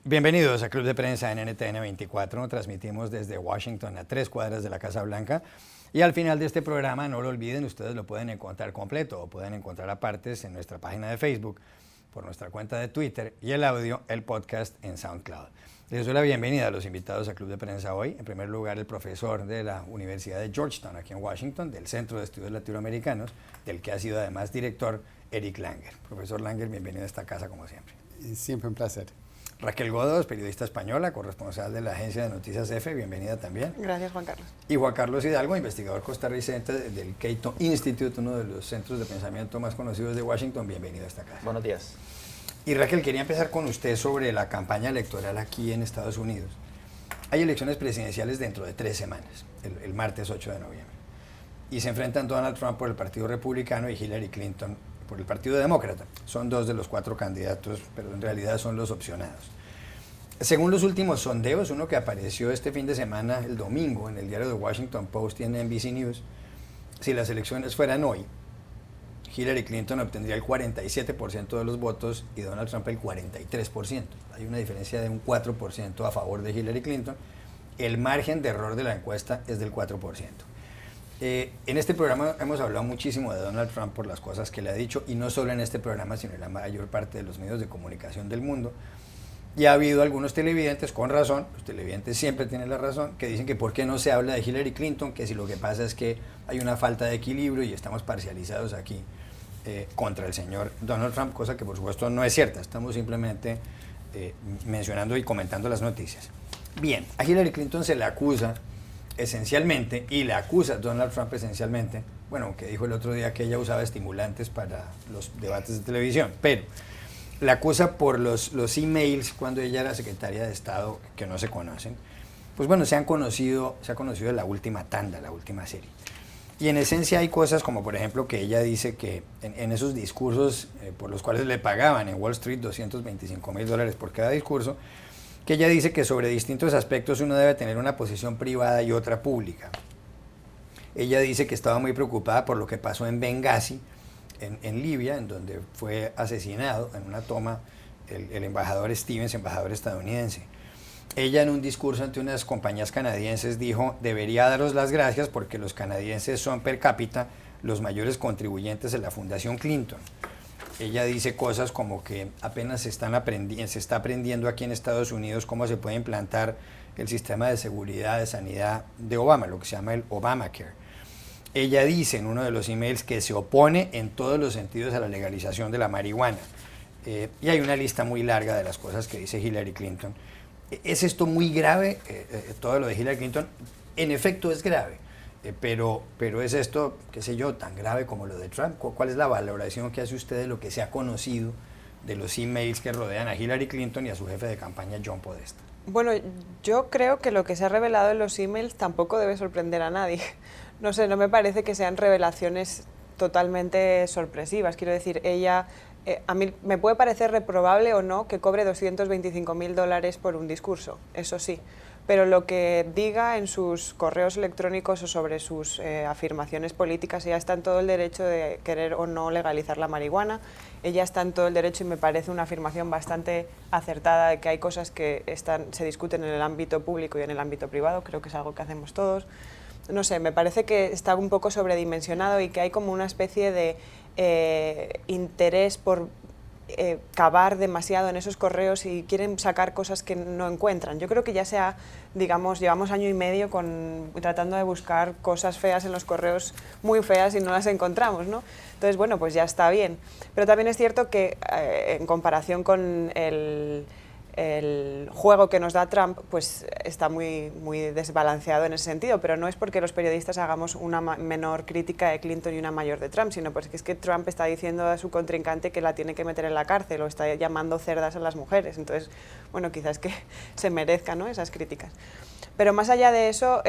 Bienvenidos a Club de Prensa en NTN 24. Transmitimos desde Washington a 3 cuadras de la Casa Blanca. Y al final de este programa, no lo olviden, ustedes lo pueden encontrar completo o pueden encontrar a partes en nuestra página de Facebook, por nuestra cuenta de Twitter y el audio, el podcast en SoundCloud. Les doy la bienvenida a los invitados a Club de Prensa hoy. En primer lugar, el profesor de la Universidad de Georgetown, aquí en Washington, del Centro de Estudios Latinoamericanos, del que ha sido además director, Eric Langer. Profesor Langer, bienvenido a esta casa como siempre. Siempre un placer. Raquel Godos, periodista española, corresponsal de la agencia de noticias EFE, bienvenida también. Gracias, Juan Carlos. Y Juan Carlos Hidalgo, investigador costarricense del Cato Institute, uno de los centros de pensamiento más conocidos de Washington, bienvenido a esta casa. Buenos días. Y Raquel, quería empezar con usted sobre la campaña electoral aquí en Estados Unidos. Hay elecciones presidenciales dentro de 3 semanas, el martes 8 de noviembre. Y se enfrentan Donald Trump por el Partido Republicano y Hillary Clinton por el Partido Demócrata. Son 2 de los 4 candidatos, pero en realidad son los opcionados. Según los últimos sondeos, uno que apareció este fin de semana, el domingo, en el diario The Washington Post y en NBC News, si las elecciones fueran hoy, Hillary Clinton obtendría el 47% de los votos y Donald Trump el 43%. Hay una diferencia de un 4% a favor de Hillary Clinton. El margen de error de la encuesta es del 4%. En este programa hemos hablado muchísimo de Donald Trump por las cosas que le ha dicho, y no solo en este programa, sino en la mayor parte de los medios de comunicación del mundo. Y ha habido algunos televidentes, con razón, los televidentes siempre tienen la razón, que dicen que por qué no se habla de Hillary Clinton, que si lo que pasa es que hay una falta de equilibrio y estamos parcializados aquí contra el señor Donald Trump, cosa que por supuesto no es cierta, estamos simplemente mencionando y comentando las noticias. Bien, a Hillary Clinton se le acusa esencialmente, y le acusa a Donald Trump esencialmente, bueno, que dijo el otro día que ella usaba estimulantes para los debates de televisión, pero la acusa por los emails cuando ella era secretaria de Estado, que no se conocen. Pues bueno, se ha conocido de la última tanda, la última serie. Y en esencia hay cosas como, por ejemplo, que ella dice que en esos discursos por los cuales le pagaban en Wall Street $225,000 por cada discurso, que ella dice que sobre distintos aspectos uno debe tener una posición privada y otra pública. Ella dice que estaba muy preocupada por lo que pasó en Benghazi, en Libia, en donde fue asesinado en una toma el embajador Stevens, embajador estadounidense. Ella en un discurso ante unas compañías canadienses dijo: debería daros las gracias porque los canadienses son per cápita los mayores contribuyentes en la Fundación Clinton. Ella dice cosas como que apenas se está aprendiendo aquí en Estados Unidos cómo se puede implantar el sistema de seguridad de sanidad de Obama, lo que se llama el Obamacare. Ella dice en uno de los emails que se opone en todos los sentidos a la legalización de la marihuana. Y hay una lista muy larga de las cosas que dice Hillary Clinton. ¿Es esto muy grave, todo lo de Hillary Clinton? En efecto es grave, pero ¿es esto, qué sé yo, tan grave como lo de Trump? ¿Cuál es la valoración que hace usted de lo que se ha conocido de los emails que rodean a Hillary Clinton y a su jefe de campaña, John Podesta? Bueno, yo creo que lo que se ha revelado en los emails tampoco debe sorprender a nadie. No sé, no me parece que sean revelaciones totalmente sorpresivas. Quiero decir, ella, a mí me puede parecer reprobable o no que cobre $225,000 por un discurso, eso sí, pero lo que diga en sus correos electrónicos o sobre sus afirmaciones políticas, ella está en todo el derecho de querer o no legalizar la marihuana, ella está en todo el derecho, y me parece una afirmación bastante acertada, de que hay cosas que se discuten en el ámbito público y en el ámbito privado, creo que es algo que hacemos todos. No sé, me parece que está un poco sobredimensionado y que hay como una especie de interés por cavar demasiado en esos correos y quieren sacar cosas que no encuentran. Yo creo que ya digamos, llevamos año y medio tratando de buscar cosas feas en los correos, muy feas, y no las encontramos, ¿no? Entonces, bueno, pues ya está bien. Pero también es cierto que en comparación con el juego que nos da Trump, pues está muy desbalanceado en ese sentido, pero no es porque los periodistas hagamos una menor crítica de Clinton y una mayor de Trump, sino porque es que Trump está diciendo a su contrincante que la tiene que meter en la cárcel, o está llamando cerdas a las mujeres. Entonces, bueno, quizás que se merezcan, ¿no?, esas críticas. Pero más allá de eso,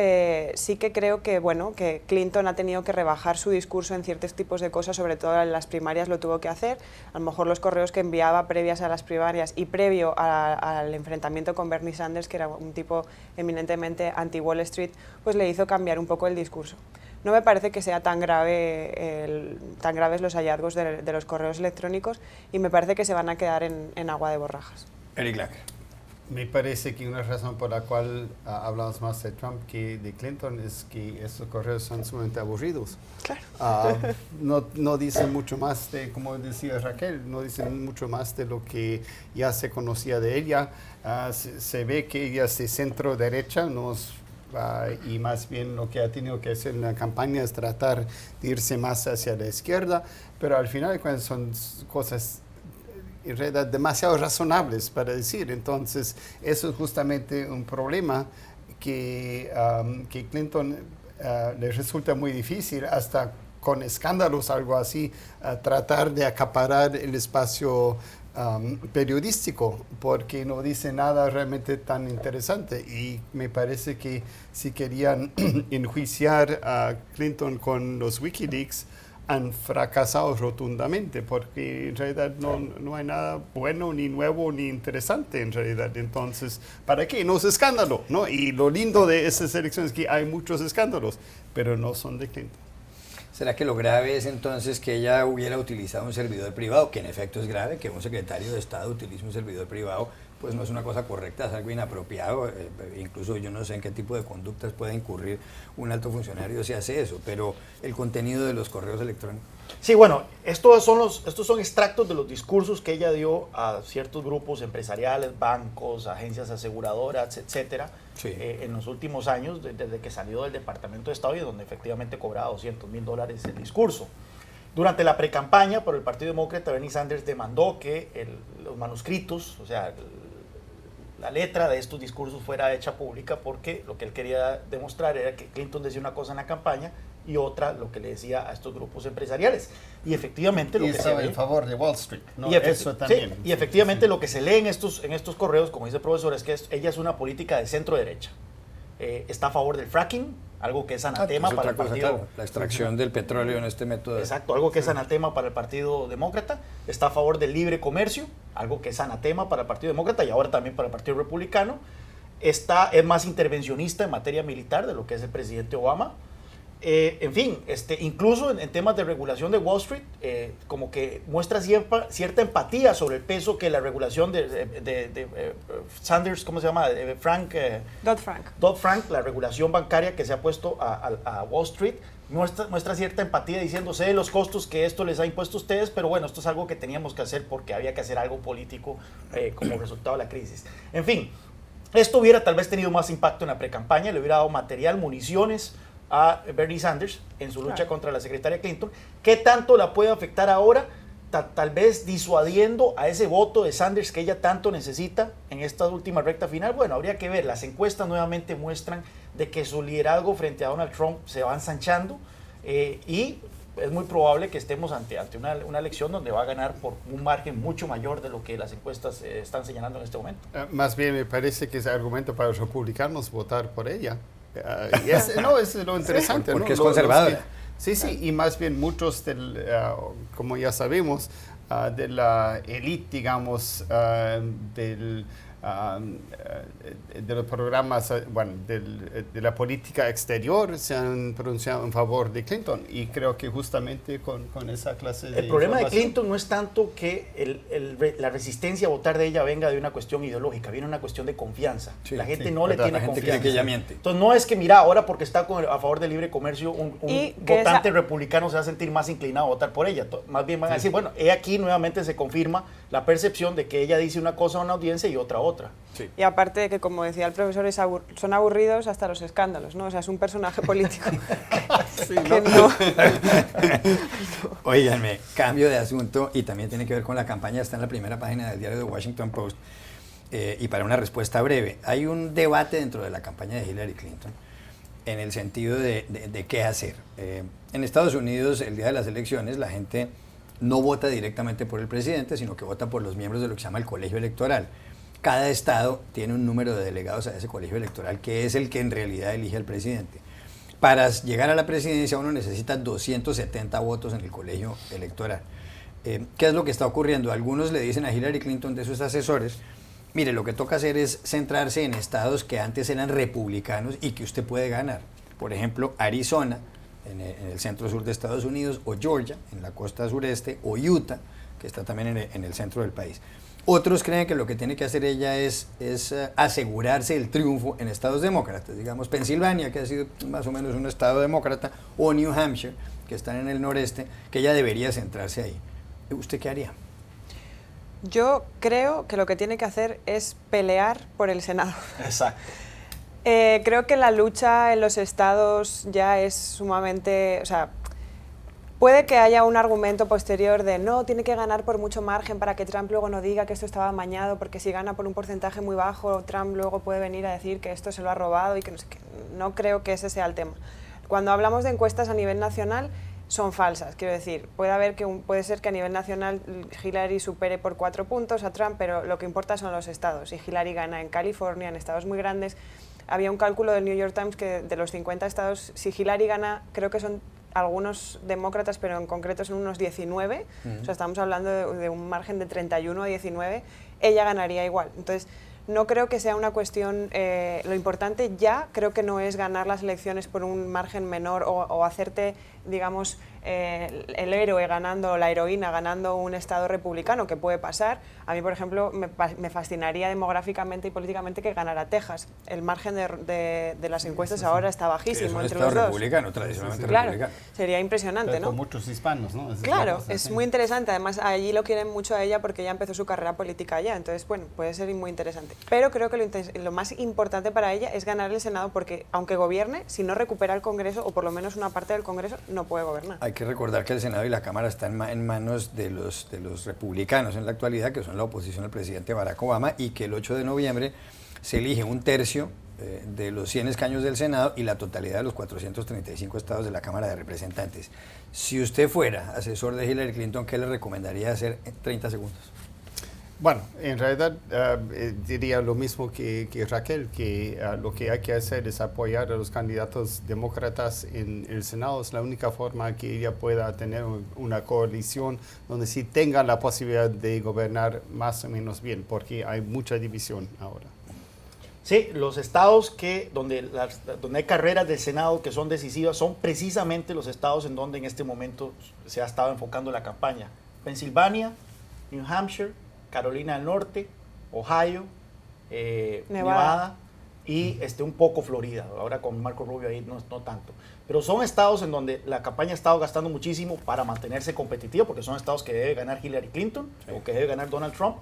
sí que creo que, bueno, que Clinton ha tenido que rebajar su discurso en ciertos tipos de cosas, sobre todo en las primarias lo tuvo que hacer. A lo mejor los correos que enviaba previas a las primarias y previo al enfrentamiento con Bernie Sanders, que era un tipo eminentemente anti-Wall Street, pues le hizo cambiar un poco el discurso. No me parece que sea tan graves los hallazgos de los correos electrónicos, y me parece que se van a quedar en agua de borrajas. Eric Langer. Me parece que una razón por la cual hablamos más de Trump que de Clinton es que estos correos son sumamente aburridos. Claro. No dicen mucho más de, como decía Raquel, no dicen mucho más de lo que ya se conocía de ella. Se ve que ella es de centro derecha, y más bien lo que ha tenido que hacer en la campaña es tratar de irse más hacia la izquierda, pero al final de cuentas son cosas en realidad demasiado razonables para decir. Entonces, eso es justamente un problema que Clinton le resulta muy difícil, hasta con escándalos, algo así, tratar de acaparar el espacio periodístico, porque no dice nada realmente tan interesante. Y me parece que si querían enjuiciar a Clinton con los WikiLeaks, han fracasado rotundamente, porque en realidad no hay nada bueno, ni nuevo, ni interesante en realidad. Entonces, ¿para qué? No es escándalo, ¿no? Y lo lindo de esas elecciones es que hay muchos escándalos, pero no son de Clinton. ¿Será que lo grave es entonces que ella hubiera utilizado un servidor privado? Que en efecto es grave, que un secretario de Estado utilice un servidor privado, pues no es una cosa correcta, es algo inapropiado. Incluso yo no sé en qué tipo de conductas puede incurrir un alto funcionario si hace eso, pero el contenido de los correos electrónicos. Sí, bueno, estos son extractos de los discursos que ella dio a ciertos grupos empresariales, bancos, agencias aseguradoras, etcétera, Sí. En los últimos años, desde que salió del Departamento de Estado, y donde efectivamente cobraba $200,000 el discurso. Durante la precampaña por el Partido Demócrata, Bernie Sanders demandó que los manuscritos, o sea, la letra de estos discursos fuera hecha pública, porque lo que él quería demostrar era que Clinton decía una cosa en la campaña y otra lo que le decía a estos grupos empresariales. Y efectivamente lo Y que estaba se ve, en favor de Wall Street, ¿no? y Eso también. sí, y efectivamente lo que se lee en estos correos, como dice el profesor, es que ella es una política de centro derecha. Está a favor del fracking, algo que es anatema Es para otra el cosa, partido. claro, la extracción del petróleo en este método. Exacto, algo que es anatema para el Partido Demócrata. Está a favor del libre comercio, algo que es anatema para el Partido Demócrata y ahora también para el Partido Republicano. Es más intervencionista en materia militar de lo que es el presidente Obama. En fin, incluso en temas de regulación de Wall Street, como que muestra cierta empatía sobre el peso que la regulación de Sanders, ¿cómo se llama? Dodd-Frank, la regulación bancaria que se ha puesto a Wall Street, muestra cierta empatía diciendo, sé los costos que esto les ha impuesto a ustedes, pero bueno, esto es algo que teníamos que hacer porque había que hacer algo político como resultado de la crisis. En fin, esto hubiera tal vez tenido más impacto en la precampaña, le hubiera dado material, municiones a Bernie Sanders en su lucha contra la secretaria Clinton. ¿Qué tanto la puede afectar ahora? Tal vez disuadiendo a ese voto de Sanders que ella tanto necesita en esta última recta final. Bueno, habría que ver. Las encuestas nuevamente muestran de que su liderazgo frente a Donald Trump se va ensanchando y es muy probable que estemos ante una elección donde va a ganar por un margen mucho mayor de lo que las encuestas están señalando en este momento. Más bien me parece que es argumento para los republicanos votar por ella. Es lo interesante. Porque ¿no? es conservadora. Sí, y más bien muchos, como ya sabemos, de la élite, digamos, de los programas, de la política exterior se han pronunciado en favor de Clinton, y creo que justamente con esa clase de El problema de Clinton no es tanto que la resistencia a votar de ella venga de una cuestión ideológica, viene una cuestión de confianza. Sí, la gente sí, no le verdad, tiene la gente confianza. cree que ella miente. Entonces no es que, mira, ahora porque está a favor del libre comercio, un votante republicano se va a sentir más inclinado a votar por ella. Más bien van a decir, bueno, aquí nuevamente se confirma la percepción de que ella dice una cosa a una audiencia y otra a otra. Sí. Y aparte de que, como decía el profesor, son aburridos hasta los escándalos, ¿no? O sea, es un personaje político que no... Óiganme, cambio de asunto, y también tiene que ver con la campaña, está en la primera página del diario The Washington Post, y para una respuesta breve, hay un debate dentro de la campaña de Hillary Clinton en el sentido de qué hacer. En Estados Unidos, el día de las elecciones, la gente no vota directamente por el presidente, sino que vota por los miembros de lo que se llama el colegio electoral. Cada estado tiene un número de delegados a ese colegio electoral, que es el que en realidad elige al presidente. Para llegar a la presidencia uno necesita 270 votos en el colegio electoral. ¿Qué es lo que está ocurriendo? Algunos le dicen a Hillary Clinton, de sus asesores, mire, lo que toca hacer es centrarse en estados que antes eran republicanos y que usted puede ganar. Por ejemplo, Arizona, en el centro sur de Estados Unidos, o Georgia, en la costa sureste, o Utah, que está también en el centro del país. Otros creen que lo que tiene que hacer ella es asegurarse el triunfo en estados demócratas, digamos Pensilvania, que ha sido más o menos un estado demócrata, o New Hampshire, que están en el noreste, que ella debería centrarse ahí. ¿Usted qué haría? Yo creo que lo que tiene que hacer es pelear por el Senado. Exacto. Creo que la lucha en los estados ya es sumamente... O sea, puede que haya un argumento posterior de no, tiene que ganar por mucho margen para que Trump luego no diga que esto estaba amañado, porque si gana por un porcentaje muy bajo, Trump luego puede venir a decir que esto se lo ha robado y que no sé qué. No creo que ese sea el tema. Cuando hablamos de encuestas a nivel nacional, son falsas. Quiero decir, puede ser que a nivel nacional Hillary supere por 4 puntos a Trump, pero lo que importa son los estados. Y Hillary gana en California, en estados muy grandes. Había un cálculo del New York Times que de los 50 estados, si Hillary gana, creo que son algunos demócratas, pero en concreto son unos 19, o sea, estamos hablando de un margen de 31 a 19, ella ganaría igual. Entonces, no creo que sea una cuestión, lo importante ya creo que no es ganar las elecciones por un margen menor o hacerte, digamos, el héroe ganando, la heroína ganando un estado republicano, que puede pasar. A mí, por ejemplo, me fascinaría demográficamente y políticamente que ganara Texas. El margen de las encuestas ahora está bajísimo es un entre estado los dos. republicano, tradicionalmente Claro, republicano. sería impresionante, Pero ¿no? con muchos hispanos, ¿no? Claro, es muy interesante. Además, allí lo quieren mucho a ella porque ella empezó su carrera política allá. Entonces, bueno, puede ser muy interesante. Pero creo que lo más importante para ella es ganar el Senado porque, aunque gobierne, si no recupera el Congreso, o por lo menos una parte del Congreso, no puede gobernar. Hay que recordar que el Senado y la Cámara están en manos de los republicanos en la actualidad, que son la oposición al presidente Barack Obama, y que el 8 de noviembre se elige un tercio de los 100 escaños del Senado y la totalidad de los 435 estados de la Cámara de Representantes. Si usted fuera asesor de Hillary Clinton, ¿qué le recomendaría hacer en 30 segundos? Bueno, en realidad diría lo mismo que Raquel, que lo que hay que hacer es apoyar a los candidatos demócratas en el Senado. Es la única forma que ella pueda tener una coalición donde sí tenga la posibilidad de gobernar más o menos bien, porque hay mucha división ahora. Sí, los estados donde hay carreras del Senado que son decisivas son precisamente los estados en donde en este momento se ha estado enfocando la campaña. Pensilvania, New Hampshire, Carolina del Norte, Ohio, Nevada y un poco Florida. Ahora con Marco Rubio ahí no tanto. Pero son estados en donde la campaña ha estado gastando muchísimo para mantenerse competitiva, porque son estados que debe ganar Hillary Clinton o que debe ganar Donald Trump.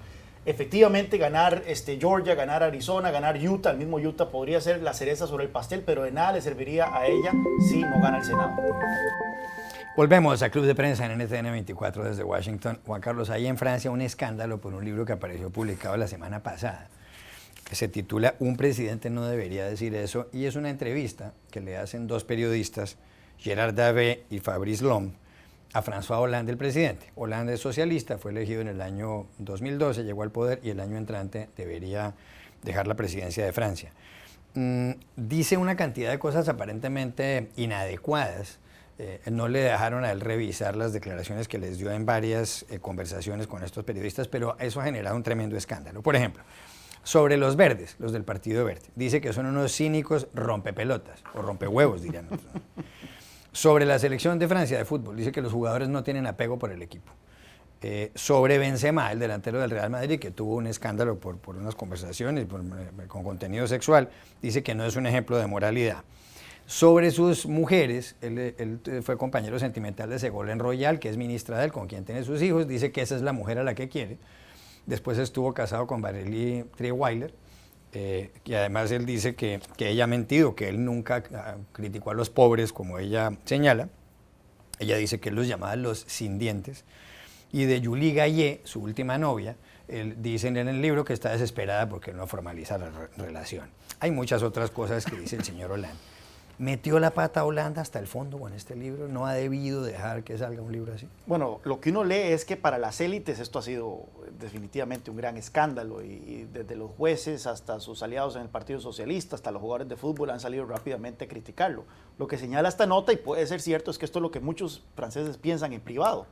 Efectivamente, ganar Georgia, ganar Arizona, ganar Utah, el mismo Utah podría ser la cereza sobre el pastel, pero de nada le serviría a ella si no gana el Senado. Volvemos a Club de Prensa en NTN 24 desde Washington. Juan Carlos, hay en Francia un escándalo por un libro que apareció publicado la semana pasada. Se titula Un presidente no debería decir eso, y es una entrevista que le hacen dos periodistas, Gerard Davé y Fabrice Lhomme, a François Hollande, el presidente. Hollande es socialista, fue elegido en el año 2012, llegó al poder y el año entrante debería dejar la presidencia de Francia. Dice una cantidad de cosas aparentemente inadecuadas. No le dejaron a él revisar las declaraciones que les dio en varias conversaciones con estos periodistas, pero eso ha generado un tremendo escándalo. Por ejemplo, sobre los verdes, los del Partido Verde, dice que son unos cínicos rompepelotas, o rompehuevos dirían otros, ¿no? Sobre la selección de Francia de fútbol, dice que los jugadores no tienen apego por el equipo. Sobre Benzema, el delantero del Real Madrid, que tuvo un escándalo por unas conversaciones con contenido sexual, dice que no es un ejemplo de moralidad. Sobre sus mujeres, él fue compañero sentimental de Ségolène Royal, que es ministra de él, con quien tiene sus hijos, dice que esa es la mujer a la que quiere. Después estuvo casado con Valérie Trierweiler, y además él dice que ella ha mentido, que él nunca criticó a los pobres, como ella señala. Ella dice que él los llamaba los sin dientes. Y de Julie Gaillet, su última novia, dicen en el libro que está desesperada porque no formaliza la relación. Hay muchas otras cosas que dice el señor Hollande. ¿Metió la pata a Holanda hasta el fondo con este libro? ¿No ha debido dejar que salga un libro así? Bueno, lo que uno lee es que para las élites esto ha sido definitivamente un gran escándalo y desde los jueces hasta sus aliados en el Partido Socialista, hasta los jugadores de fútbol han salido rápidamente a criticarlo. Lo que señala esta nota, y puede ser cierto, es que esto es lo que muchos franceses piensan en privado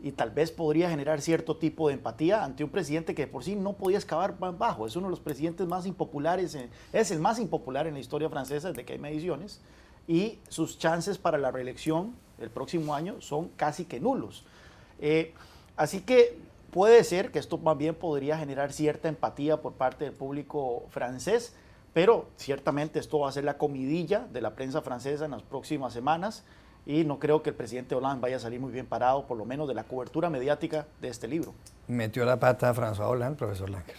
y tal vez podría generar cierto tipo de empatía ante un presidente que por sí no podía excavar más bajo. Es uno de los presidentes más impopulares, es el más impopular en la historia francesa desde que hay mediciones, y sus chances para la reelección el próximo año son casi que nulos. Así que puede ser que esto más bien podría generar cierta empatía por parte del público francés, pero ciertamente esto va a ser la comidilla de la prensa francesa en las próximas semanas y no creo que el presidente Hollande vaya a salir muy bien parado, por lo menos de la cobertura mediática de este libro. ¿Metió la pata a François Hollande, profesor Langer?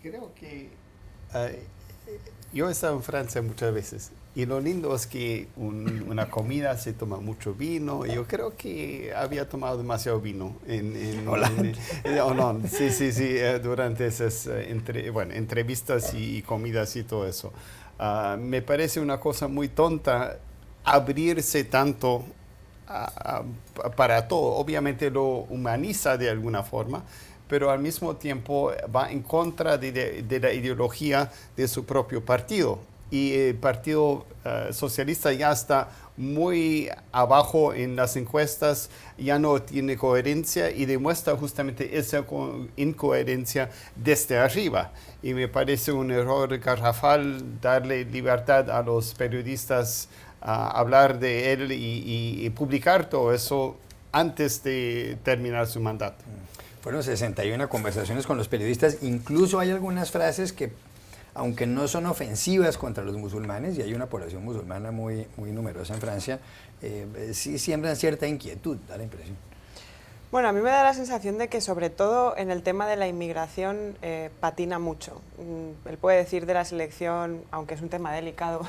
Creo que yo he estado en Francia muchas veces y lo lindo es que una comida se toma mucho vino. Yo creo que había tomado demasiado vino en Hollande. Sí, durante esas entrevistas y comidas y todo eso. Me parece una cosa muy tonta abrirse tanto para todo. Obviamente lo humaniza de alguna forma, pero al mismo tiempo va en contra de la ideología de su propio partido. Y el Partido Socialista ya está muy abajo en las encuestas, ya no tiene coherencia y demuestra justamente esa incoherencia desde arriba. Y me parece un error garrafal darle libertad a los periodistas a hablar de él y publicar todo eso antes de terminar su mandato. Fueron 61 conversaciones con los periodistas, incluso hay algunas frases que, aunque no son ofensivas contra los musulmanes, y hay una población musulmana muy numerosa en Francia, sí siembran cierta inquietud, da la impresión. Bueno, a mí me da la sensación de que sobre todo en el tema de la inmigración patina mucho. Él puede decir de la selección, aunque es un tema delicado,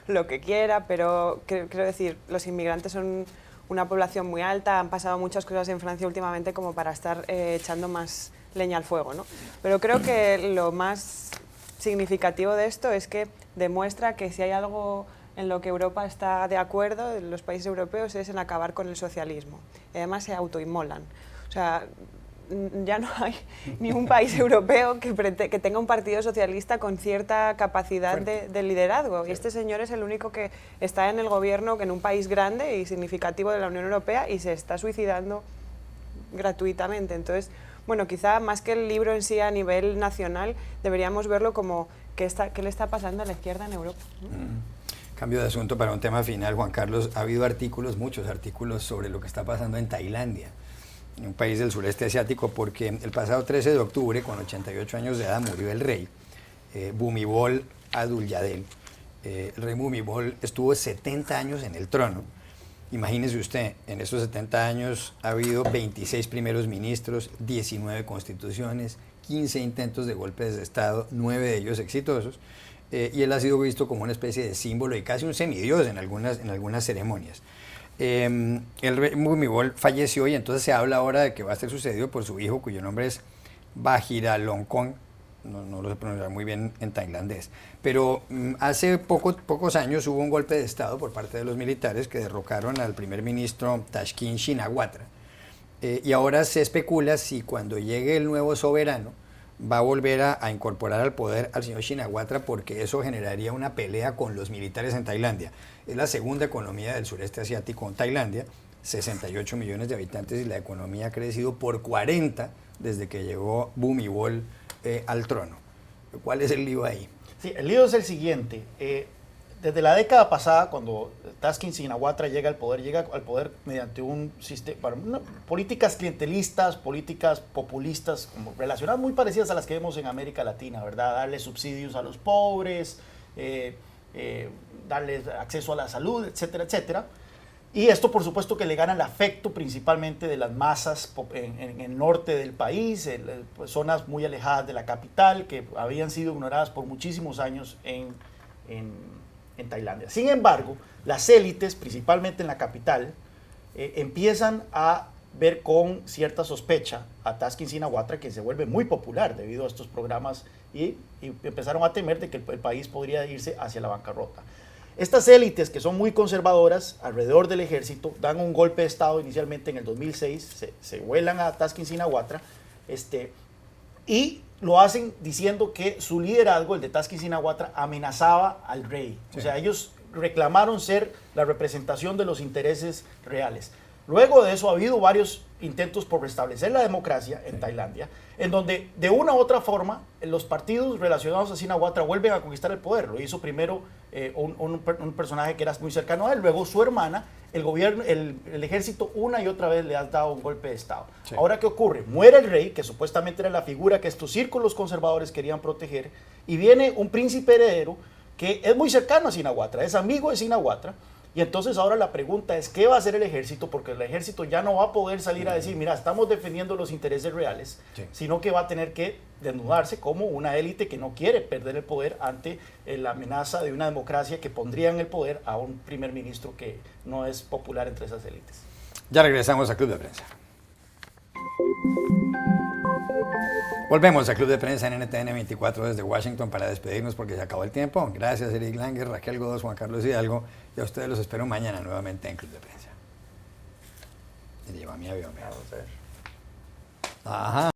lo que quiera, pero quiero decir, los inmigrantes son una población muy alta, han pasado muchas cosas en Francia últimamente como para estar echando más leña al fuego, ¿no? Pero creo que lo más significativo de esto es que demuestra que si hay algo en lo que Europa está de acuerdo, los países europeos, es en acabar con el socialismo. Y además se autoinmolan. O sea, ya no hay ni un país europeo que tenga un partido socialista con cierta capacidad de liderazgo. Sí. Y este señor es el único que está en el gobierno, que en un país grande y significativo de la Unión Europea, y se está suicidando gratuitamente. Entonces, bueno, quizá más que el libro en sí a nivel nacional, deberíamos verlo como qué le está pasando a la izquierda en Europa. Cambio de asunto para un tema final, Juan Carlos. Ha habido artículos, muchos artículos, sobre lo que está pasando en Tailandia, un país del sureste asiático, porque el pasado 13 de octubre, con 88 años de edad, murió el rey, Bhumibol Adulyadej. El rey Bhumibol estuvo 70 años en el trono. Imagínese usted, en esos 70 años ha habido 26 primeros ministros, 19 constituciones, 15 intentos de golpes de Estado, 9 de ellos exitosos, y él ha sido visto como una especie de símbolo y casi un semidios en algunas ceremonias. El rey Bhumibol falleció y entonces se habla ahora de que va a ser sucedido por su hijo, cuyo nombre es Vajiralongkorn, no lo sé pronunciar muy bien en tailandés, pero hace pocos años hubo un golpe de Estado por parte de los militares que derrocaron al primer ministro Thaksin Shinawatra, y ahora se especula si cuando llegue el nuevo soberano va a volver a incorporar al poder al señor Shinawatra, porque eso generaría una pelea con los militares en Tailandia. Es la segunda economía del sureste asiático, Tailandia, 68 millones de habitantes, y la economía ha crecido por 40 desde que llegó Bhumibol al trono. ¿Cuál es el lío ahí? Sí, el lío es el siguiente. Desde la década pasada, cuando Thaksin Shinawatra llega al poder mediante un sistema, políticas clientelistas, políticas populistas, como relacionadas muy parecidas a las que vemos en América Latina, ¿verdad? Darle subsidios a los pobres, darles acceso a la salud, etcétera, etcétera. Y esto, por supuesto, que le gana el afecto principalmente de las masas en el norte del país, pues, zonas muy alejadas de la capital, que habían sido ignoradas por muchísimos años en Tailandia. Sin embargo, las élites, principalmente en la capital, empiezan a ver con cierta sospecha a Thaksin Shinawatra, que se vuelve muy popular debido a estos programas, y empezaron a temer de que el país podría irse hacia la bancarrota. Estas élites, que son muy conservadoras alrededor del ejército, dan un golpe de Estado inicialmente en el 2006, se vuelan a Thaksin Shinawatra, y lo hacen diciendo que su liderazgo, el de Thaksin Shinawatra, amenazaba al rey. Sí. O sea, ellos reclamaron ser la representación de los intereses reales. Luego de eso ha habido varios intentos por restablecer la democracia en Tailandia, en donde de una u otra forma los partidos relacionados a Shinawatra vuelven a conquistar el poder. Lo hizo primero un personaje que era muy cercano a él, luego su hermana, el gobierno, el ejército una y otra vez le ha dado un golpe de Estado. Sí. Ahora, ¿qué ocurre? Muere el rey, que supuestamente era la figura que estos círculos conservadores querían proteger, y viene un príncipe heredero que es muy cercano a Shinawatra, es amigo de Shinawatra. Y entonces ahora la pregunta es, ¿qué va a hacer el ejército? Porque el ejército ya no va a poder salir a decir, mira, estamos defendiendo los intereses reales, sí, sino que va a tener que desnudarse como una élite que no quiere perder el poder ante la amenaza de una democracia que pondría en el poder a un primer ministro que no es popular entre esas élites. Ya regresamos a Club de Prensa. Volvemos a Club de Prensa en NTN 24 desde Washington para despedirnos porque se acabó el tiempo. Gracias, Eric Langer, Raquel Godos, Juan Carlos Hidalgo, y a ustedes los espero mañana nuevamente en Club de Prensa. Me lleva mi avión. Vamos a ver. Ajá.